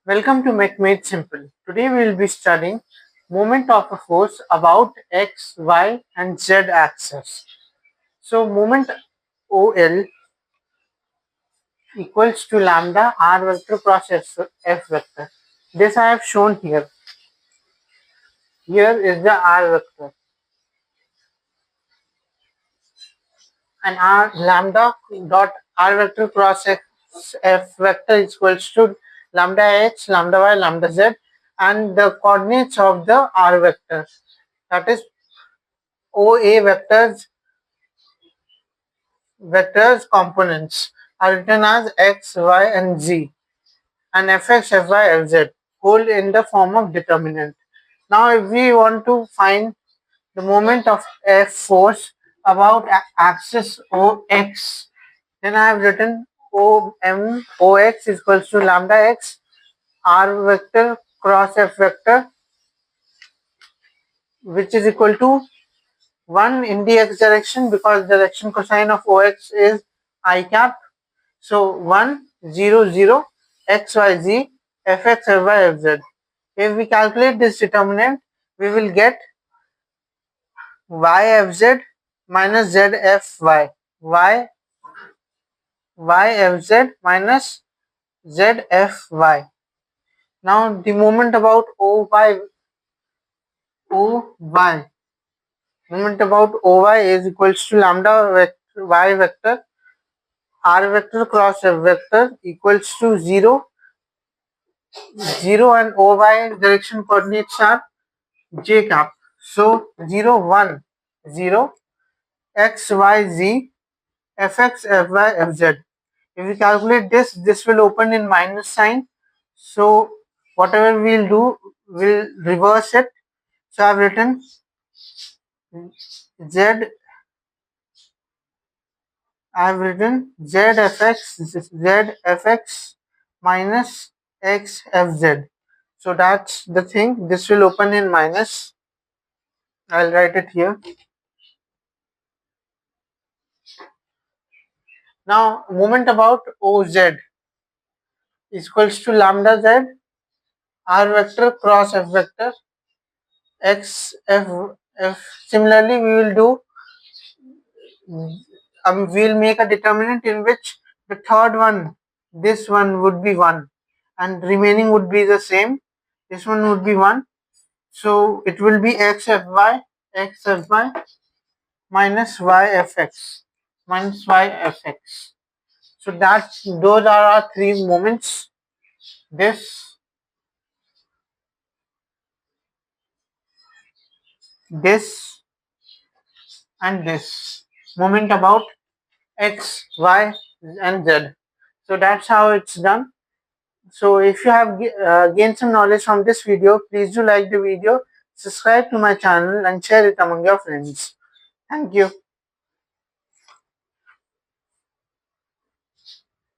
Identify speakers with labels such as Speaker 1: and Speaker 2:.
Speaker 1: Welcome to Make Made Simple. Today we will be studying moment of a force about x, y and z axis. So moment OL equals to lambda r vector cross f vector. This I have shown here. Here is the r vector and r lambda dot r vector cross f vector is equals to lambda x, lambda y, lambda z and the coordinates of the r vector, that is OA vectors components are written as x, y and z and fx, fy, fz hold in the form of determinant. Now if we want to find the moment of F force about axis OX, then I have written OX is equals to lambda x r vector cross f vector, which is equal to 1 in the x direction because the direction cosine of OX is I cap. So 1, 0, 0, x, y, z, fx, fy, fz. If we calculate this determinant, we will get y fz minus z fy. Y fz minus z fy. Now the moment about OY moment about OY is equals to lambda vector y vector r vector cross f vector equals to 0, 0 and OY direction coordinates are j cap. So 0, 1, 0, x, y, z, fx, fy, fz. If we calculate this will open in minus sign. So whatever we'll do, we'll reverse it. So I've written z. I've written zfx minus xfz. So that's the thing. This will open in minus. I'll write it here. Now moment about OZ is equals to lambda z r vector cross f vector x f f. Similarly, we will do. We'll make a determinant in which the third one, this one would be 1 and remaining would be the same. This one would be 1. So it will be xfy minus yfx. So those are our three moments. This and this moment about x, y and z. So that's how it's done. So if you have gained some knowledge from this video, please do like the video, subscribe to my channel and share it among your friends. Thank you.